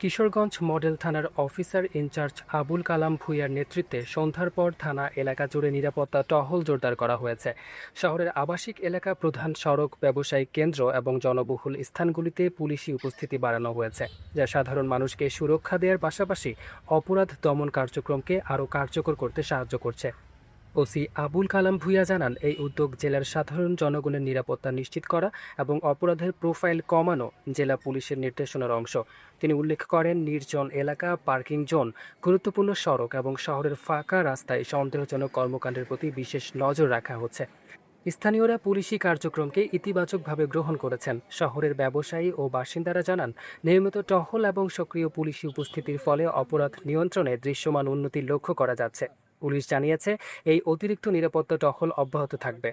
Kishoreganj model থানার officer in charge Abul Kalam ভূঁইয়ার নেতৃত্বে সন্ধ্যার পর থানা এলাকা জুড়ে নিরাপত্তা টহল জোরদার করা হয়েছে। শহরের আবাসিক এলাকা, প্রধান সড়ক, ব্যবসায়িক কেন্দ্র এবং জনবহুল স্থানগুলিতে পুলিশি উপস্থিতি বাড়ানো হয়েছে, যা সাধারণ মানুষকে সুরক্ষা দেওয়ার পাশাপাশি অপরাধ দমন কার্যক্রমকে আরও কার্যকর করতে সাহায্য করছে। ওসি আবুল কালাম ভূঁইয়া জানান, এই উদ্যোগ জেলার সাধারণ জনগণের নিরাপত্তা নিশ্চিত করা এবং অপরাধের প্রোফাইল কমানো জেলা পুলিশের নির্দেশনার অংশ। তিনি উল্লেখ করেন, নির্জন এলাকা, পার্কিং জোন, গুরুত্বপূর্ণ সড়ক এবং শহরের ফাঁকা রাস্তায় সন্দেহজনক কর্মকাণ্ডের প্রতি বিশেষ নজর রাখা হচ্ছে। স্থানীয়রা পুলিশি কার্যক্রমকে ইতিবাচকভাবে গ্রহণ করেছেন। শহরের ব্যবসায়ী ও বাসিন্দারা জানান, নিয়মিত টহল এবং সক্রিয় পুলিশি উপস্থিতির ফলে অপরাধ নিয়ন্ত্রণে দৃশ্যমান উন্নতি লক্ষ্য করা যাচ্ছে। পুলিশ জানিয়েছে, এই অতিরিক্ত নিরাপত্তা টহল অব্যাহত থাকবে।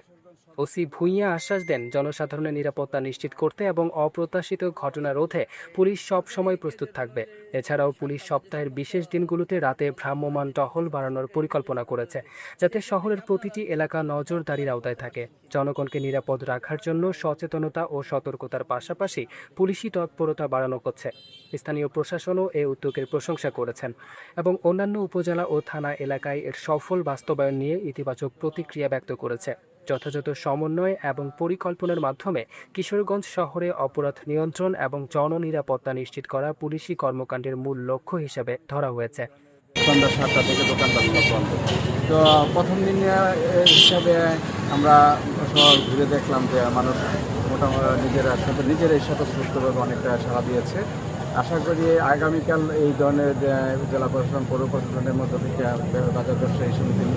ওসি ভূঁইয়া আশ্বাস দেন, জনসাধারণের নিরাপত্তা নিশ্চিত করতে এবং অপ্রত্যাশিত ঘটনা রোধে পুলিশ সব সময় প্রস্তুত থাকবে। এছাড়াও পুলিশ সপ্তাহের বিশেষ দিনগুলোতে রাতে ভ্রাম্যমাণ টহল বাড়ানোর পরিকল্পনা করেছে, যাতে শহরের প্রতিটি এলাকা নজরদারির আওতায় থাকে। জনগণকে নিরাপদ রাখার জন্য সচেতনতা ও সতর্কতার পাশাপাশি পুলিশি তৎপরতা বাড়ানো হচ্ছে। স্থানীয় প্রশাসনও এ উদ্যোগের প্রশংসা করেছেন এবং অন্যান্য উপজেলা ও থানা এলাকায় এর সফল বাস্তবায়ন নিয়ে ইতিবাচক প্রতিক্রিয়া ব্যক্ত করেছে। যথাযথ সমন্বয় এবং পরিকল্পনার মাধ্যমে কিশোরগঞ্জ শহরে অপরাধ নিয়ন্ত্রণ এবং জননিরাপত্তা নিশ্চিত করা পুলিশি কর্মকাণ্ডের মূল লক্ষ্য হিসেবে ধরা হয়েছে। সন্ধ্যা 7টা থেকে দোকানপাট সব বন্ধ। তো প্রথম দিন হিসাবে আমরা শহর ঘুরে দেখলাম যে মানুষ মোটামুটি নিজেরাই স্বতঃস্ফূর্তভাবে অনেকটা সাড়া দিয়েছে। আশা করি আগামীকাল এই ধরনের জেলা প্রশাসন, পৌর প্রশাসনের মধ্য থেকে, বাজার ব্যবসায়ী সমিতির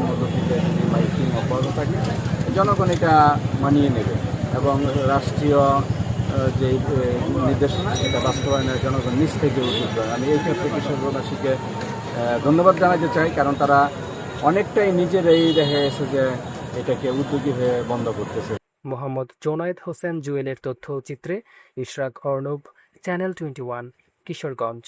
মধ্য থেকে যদি মাইকিং অব্যাহত থাকে, জনগণ এটা মানিয়ে নেবে এবং রাষ্ট্রীয় যে নির্দেশনা এটা বাস্তবায়নের জনগণ নিজ থেকে উদ্যোগ করে। আমি এই ক্ষেত্রে কিশোরগঞ্জবাসীকে ধন্যবাদ জানাতে চাই, কারণ তারা অনেকটাই নিজেরাই দেখা গেছে যে এটাকে উদ্যোগী হয়ে বন্ধ করতেছে। মোহাম্মদ জোনায়েদ হোসেন জুয়েলের তথ্যচিত্রে ইশরাক অর্ণব, চ্যানেল 21, কিশোরগঞ্জ।